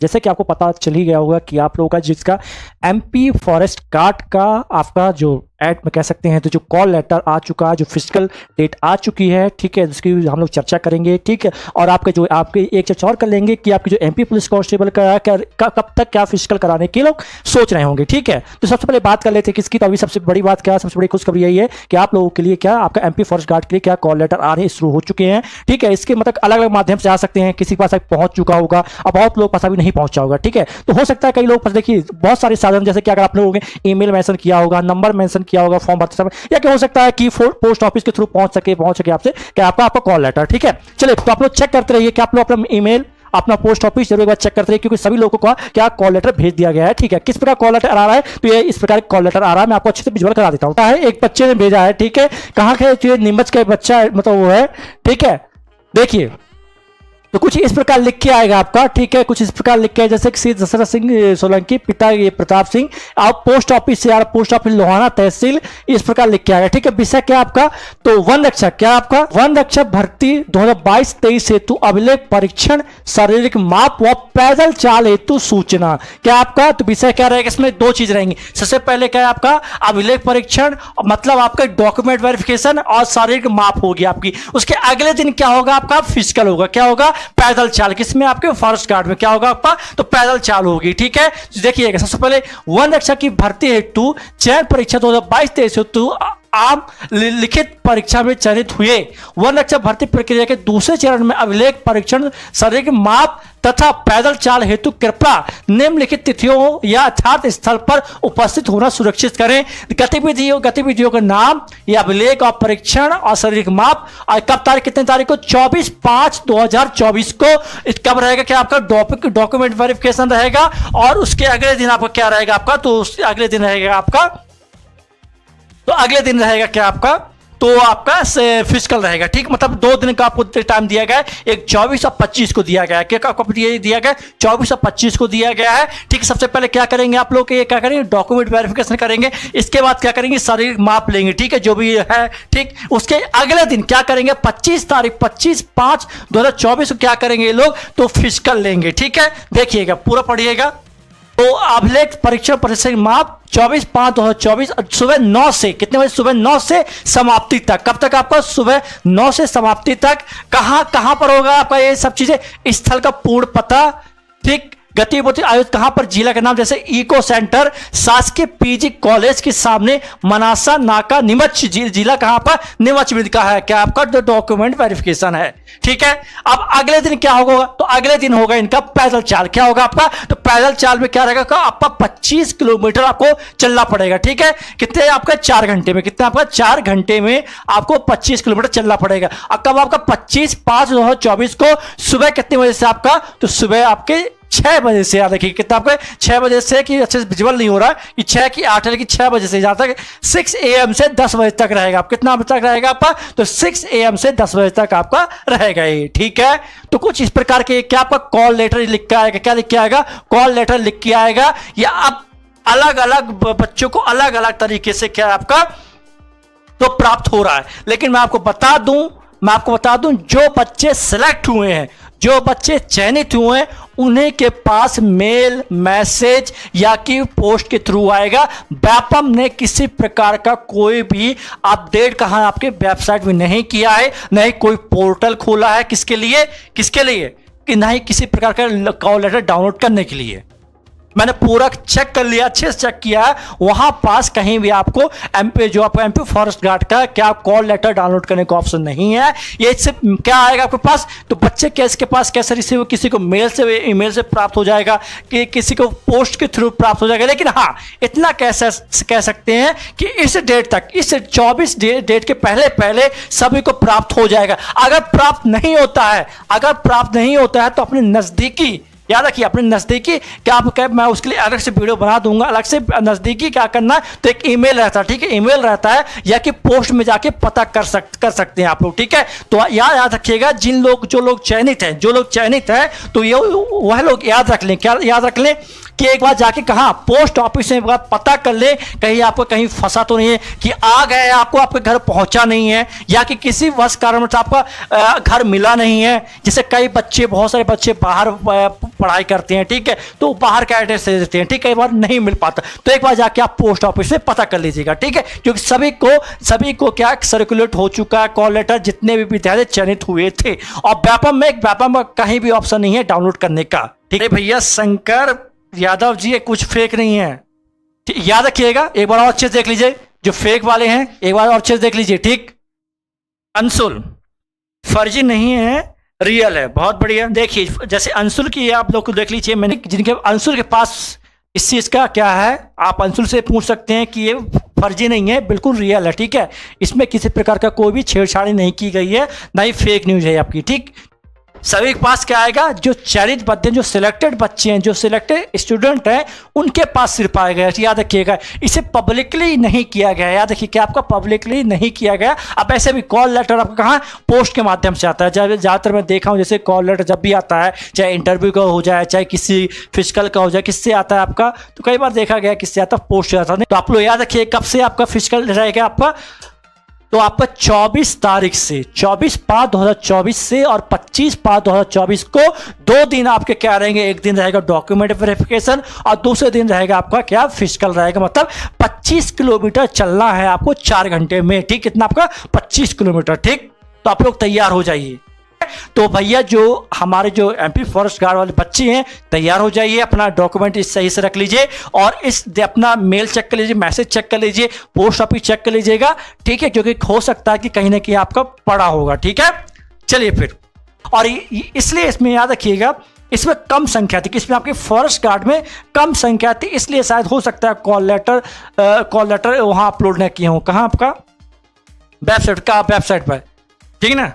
जैसे कि आपको पता चल ही गया होगा कि आप लोगों का जिसका एमपी फॉरेस्ट गार्ड का आपका जो एड में कह सकते हैं तो जो कॉल लेटर आ चुका है, जो फिजिकल डेट आ चुकी है, ठीक है, जिसकी हम लोग चर्चा करेंगे, ठीक है। और आपके जो आपके एक चर्चा और कर लेंगे कि आपके जो एमपी पुलिस कांस्टेबल का कब तक क्या फिजिकल कराने के लोग सोच रहे होंगे, ठीक है। तो सबसे पहले बात कर लेते हैं किसकी। तो अभी सबसे बड़ी बात क्या, सबसे बड़ी खुशखबरी यही है कि आप लोगों के लिए क्या आपका एमपी फॉरेस्ट गार्ड के लिए क्या कॉल लेटर आने शुरू हो चुके हैं, ठीक है। इसके मतलब अलग अलग माध्यम से आ सकते हैं, किसी के पास पहुंच चुका होगा और बहुत लोग पास अभी नहीं पहुंचा होगा, ठीक है। तो हो सकता है कई लोग पास देखिए बहुत सारे साधन, जैसे कि अगर आप लोगों ने ईमेल मेंशन किया होगा, नंबर मेंशन किया होगा फॉर्म भरते समय, या क्या हो सकता है कि पोस्ट ऑफिस के थ्रू पहुंच सके आपसे क्या आपका कॉल लेटर, ठीक है। चलिए तो आप लोग चेक करते रहिए कि आप लोग अपना ईमेल, अपना पोस्ट ऑफिस जरूर एक बार चेक करते रहिए, क्योंकि सभी लोगों को क्या कॉल लेटर भेज दिया गया है, ठीक है। किस प्रकार कॉल लेटर आ रहा है, तो ये इस प्रकार कॉल लेटर आ रहा है, मैं आपको अच्छे से विजुअल करा देता हूं। एक बच्चे ने भेजा है, ठीक है, कहां के नीमच का बच्चा मतलब वो है, ठीक है। देखिए तो कुछ इस प्रकार लिख के आएगा आपका, ठीक है, कुछ इस प्रकार लिख के, जैसे कि श्री दशरथ सिंह सोलंकी पिता ये प्रताप सिंह, आप पोस्ट ऑफिस से, पोस्ट ऑफिस लोहाना तहसील, इस प्रकार लिख के आएगा, ठीक है। विषय क्या आपका, तो वन रक्षक, क्या आपका वन रक्षक भर्ती 2022-23 हेतु अभिलेख परीक्षण, शारीरिक माप व पैदल चाल हेतु सूचना, क्या आपका। तो विषय क्या रहेगा, इसमें दो चीज रहेंगी। सबसे पहले क्या है आपका अभिलेख परीक्षण, मतलब आपका डॉक्यूमेंट वेरिफिकेशन और शारीरिक माप होगी आपकी। उसके अगले दिन क्या होगा आपका फिजिकल होगा, क्या होगा पैदल चाल, किसमें आपके फॉरेस्ट गार्ड में क्या होगा आपका, तो पैदल चाल होगी, ठीक है। देखिएगा सबसे पहले वन रक्षक की भर्ती हेतु चयन परीक्षा 2022-23 हेतु आप लिखित परीक्षा में चयनित हुए वन रक्षक भर्ती प्रक्रिया के दूसरे चरण में अभिलेख परीक्षण, शारीरिक माप तथा पैदल चाल हेतु कृपया निम्नलिखित तिथियों या यथार्थ स्थल पर उपस्थित होना सुरक्षित करें। गतिविधियों का नाम, या अभिलेख और परीक्षण और शारीरिक माप, और कब तारीख, कितने तारीख को, 24/5/2024 को कब रहेगा, क्या आपका डॉक्यूमेंट वेरिफिकेशन रहेगा। और उसके अगले दिन आपका क्या रहेगा आपका, तो उसके अगले दिन रहेगा आपका, तो अगले दिन रहेगा क्या आपका, तो आपका फिजिकल रहेगा, ठीक। मतलब 2 दिन का आपको टाइम दिया गया है, एक 24 और 25 को दिया गया है, क्या आपको दिया गया है 24 और 25 को दिया गया है, ठीक। सबसे पहले क्या करेंगे आप लोग, ये क्या करेंगे डॉक्यूमेंट वेरिफिकेशन करेंगे, इसके बाद क्या करेंगे शारीरिक माप लेंगे, ठीक है, जो भी है, ठीक। उसके अगले दिन क्या करेंगे 25/5/2024 को क्या करेंगे ये लोग, तो फिजिकल लेंगे, ठीक है। देखिएगा पूरा पढ़िएगा। तो अभिलेख परीक्षण परीक्षण माप 24/5/2024 सुबह 9 से, कितने बजे, सुबह 9 से समाप्ति तक। कब तक आपका, सुबह 9 से समाप्ति तक। कहां पर होगा आपका ये सब चीजें, स्थल का पूर्ण पता, ठीक। गतिविधि आयोजित कहां पर, जिला का नाम, जैसे इको सेंटर शासकीय पीजी कॉलेज के सामने मनासा नाका नीमच, जिला कहां पर, नीमच में का है, क्या आपका डॉक्यूमेंट वेरिफिकेशन है, ठीक है। अब अगले दिन क्या होगा, तो अगले दिन होगा इनका पैदल चाल, क्या होगा आपका, तो पैदल चाल में क्या रहेगा आपका 25 किलोमीटर आपको चलना पड़ेगा, ठीक है। कितने आपका 4 घंटे में, कितना आपका 4 घंटे में आपको 25 किलोमीटर चलना पड़ेगा। अब कब आपका 25/5/2024 को सुबह कितने बजे से आपका, तो सुबह आपके 6 बजे से, याद रखिए कितना आपके 6 बजे से, कि अच्छे से विजुअल नहीं हो रहा कि 6 की 8 है, कि 6 बजे से जहां तक 6 AM से 10 बजे तक रहेगा। आप कितना बजे तक रहेगा आपका, तो 6 AM से 10 बजे तक आपका रहेगा ये, ठीक है। तो कुछ इस प्रकार के क्या आपका कॉल लेटर लिख के आएगा, क्या लिख के आएगा, कॉल लेटर लिख के आएगा। या अब अलग अलग बच्चों को अलग अलग तरीके से क्या आपका तो प्राप्त हो रहा है। लेकिन मैं आपको बता दूं जो बच्चे सिलेक्ट हुए हैं, जो बच्चे चयनित हुए हैं, उन्हीं के पास मेल मैसेज या कि पोस्ट के थ्रू आएगा। व्यापम ने किसी प्रकार का कोई भी अपडेट कहां आपके वेबसाइट में नहीं किया है, नहीं कोई पोर्टल खोला है, किसके लिए कि नहीं किसी प्रकार का कॉल लेटर डाउनलोड करने के लिए। मैंने पूरा चेक कर लिया, अच्छे से चेक किया है, वहां पास कहीं भी आपको जो आपका एमपी फॉरेस्ट गार्ड का क्या कॉल लेटर डाउनलोड करने का ऑप्शन नहीं है। ये सिर्फ क्या आएगा आपके पास, तो बच्चे के पास कैसे रिसीव, किसी को मेल से ईमेल से प्राप्त हो जाएगा, कि किसी को पोस्ट के थ्रू प्राप्त हो जाएगा। लेकिन हाँ इतना कैसे कह सकते हैं कि इस डेट तक, इस 24 डेट के पहले सभी को प्राप्त हो जाएगा। अगर प्राप्त नहीं होता है तो अपने नजदीकी, याद रखिए अपने नज़दीकी क्या आप मैं उसके लिए अलग से वीडियो बना दूंगा, अलग से नज़दीकी क्या करना है, तो एक ईमेल रहता है, ठीक है, ईमेल रहता है, या कि पोस्ट में जाके पता कर सकते हैं आप लोग, ठीक है। तो याद रखिएगा जो लोग चयनित हैं, तो ये वह लोग याद रख लें, क्या याद रख लें कि एक बार जाके कहा पोस्ट ऑफिस में एक बार पता कर ले, कहीं आपको कहीं फंसा तो नहीं है कि आ गए आपको आपके घर पहुंचा नहीं है, या कि किसी वश कारण से आपका घर मिला नहीं है। जैसे कई बच्चे, बहुत सारे बच्चे बाहर पढ़ाई करते हैं, ठीक है, तो बाहर का एड्रेस दे देते हैं, ठीक है, कई बार नहीं मिल पाता। तो एक बार जाके आप पोस्ट ऑफिस से पता कर लीजिएगा, ठीक है, क्योंकि सभी को क्या सर्कुलेट हो चुका है कॉल लेटर, जितने भी विद्यार्थी चयनित हुए थे। और व्यापम में कहीं भी ऑप्शन नहीं है डाउनलोड करने का, ठीक है भैया। शंकर यादव जी, ये कुछ फेक नहीं है, याद रखिएगा। एक बार और अच्छे से देख लीजिए, जो फेक वाले हैं एक बार और अच्छे से देख लीजिए, ठीक। अंशुल फर्जी नहीं है, रियल है, बहुत बढ़िया। देखिए जैसे अंशुल की आप लोग को देख लीजिए, मैंने जिनके अंशुल के पास इस चीज का क्या है, आप अंशुल से पूछ सकते हैं कि ये फर्जी नहीं है, बिल्कुल रियल है, ठीक है। इसमें किसी प्रकार का कोई भी छेड़छाड़ी नहीं की गई है, ना ही फेक न्यूज है आपकी, ठीक। सभी के पास क्या आएगा, जो चयनित बच्चे, जो सिलेक्टेड बच्चे हैं, जो सिलेक्टेड स्टूडेंट हैं, उनके पास सिर्फ आएगा, याद रखिएगा। इसे पब्लिकली नहीं किया गया, याद रखिए कि आपका पब्लिकली नहीं किया गया। अब ऐसे भी कॉल लेटर आपका कहाँ, पोस्ट के माध्यम से आता है। ज़्यादातर मैं देखा हूँ, जैसे कॉल लेटर जब भी आता है, चाहे इंटरव्यू का हो जाए, चाहे किसी फिजिकल का हो जाए, किससे आता है आपका, तो कई बार देखा गया किससे आता है, पोस्ट से आता है। तो आप लोग याद रखिए कब से आपका फिजिकल रहेगा आपका, तो आपका 24 तारीख से, 24/5/2024 से और 25/5/2024 को 2 दिन आपके क्या रहेंगे, एक दिन रहेगा डॉक्यूमेंट वेरिफिकेशन और दूसरे दिन रहेगा आपका क्या, फिजिकल रहेगा। मतलब 25 किलोमीटर चलना है आपको 4 घंटे में, ठीक। कितना आपका 25 किलोमीटर, ठीक। तो आप लोग तैयार हो जाइए। तो भैया जो हमारे जो एमपी फॉरेस्ट गार्ड वाले बच्चे हैं, तैयार हो जाइए, अपना डॉक्यूमेंट सही से रख लीजिए और इस अपना मेल चेक कर लीजिए, मैसेज चेक कर लीजिए, पोस्ट ऑफिस चेक कर लीजिएगा, ठीक है, क्योंकि हो सकता है कि कहीं ना कहीं आपका पड़ा होगा, ठीक है। चलिए फिर, और इसलिए इसमें याद रखिएगा, इसमें कम संख्या थी, किसमें आपके फॉरेस्ट गार्ड में कम संख्या थी, इसलिए शायद हो सकता है कॉल लेटर वहां अपलोड न किए हों। कहाँ आपका वेबसाइट पर, ठीक है ना।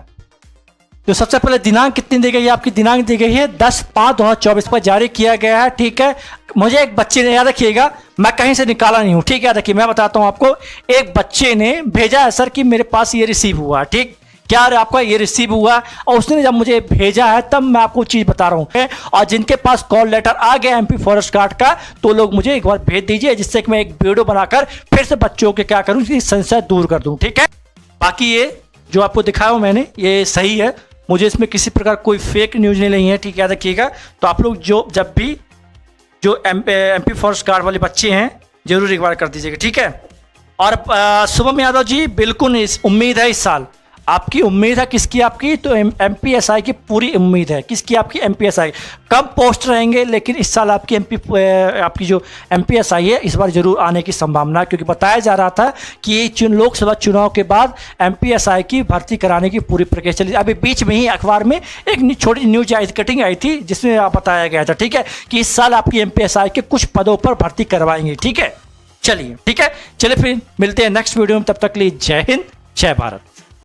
तो सबसे पहले दिनांक कितनी दी गई है, आपकी दिनांक दी गई है 10/5/2024 पर जारी किया गया है, ठीक है। मुझे एक बच्चे ने, याद रखिएगा, मैं कहीं से निकाला नहीं हूं, ठीक है, याद रखिए। मैं बताता हूं आपको, एक बच्चे ने भेजा है सर कि मेरे पास ये रिसीव हुआ, ठीक, क्या आपका ये रिसीव हुआ, और उसने जब मुझे भेजा है तब मैं आपको चीज बता रहा हूं। और जिनके पास कॉल लेटर आ गया एमपी फॉरेस्ट गार्ड का, तो लोग मुझे एक बार भेज दीजिए, जिससे कि मैं एक वीडियो बनाकर फिर से बच्चों के क्या करूं, संशय दूर कर दूं, ठीक है। बाकी ये जो आपको दिखाया मैंने, ये सही है, मुझे इसमें किसी प्रकार कोई फेक न्यूज नहीं है, ठीक, याद रखिएगा। तो आप लोग जब भी जो एमपी फॉरेस्ट गार्ड वाले बच्चे हैं, जरूर एक बार कर दीजिएगा, ठीक है। और शुभम यादव जी, बिल्कुल उम्मीद है इस साल आपकी, उम्मीद है किसकी, आपकी तो एमपीएसआई की पूरी उम्मीद है, किसकी, आपकी एमपीएसआई। कम पोस्ट रहेंगे, लेकिन इस साल आपकी आपकी जो एमपीएसआई है, इस बार जरूर आने की संभावना है, क्योंकि बताया जा रहा था कि लोकसभा चुनाव के बाद एमपीएसआई की भर्ती कराने की पूरी प्रक्रिया चली। अभी बीच में ही अखबार में एक छोटी न्यूज कटिंग आई थी, जिसमें बताया गया था, ठीक है, कि इस साल आपकी एमपीएसआई के कुछ पदों पर भर्ती करवाएंगे, ठीक है। चलिए, ठीक है, चलिए फिर मिलते हैं नेक्स्ट वीडियो में, तब तक के लिए जय हिंद, जय भारत।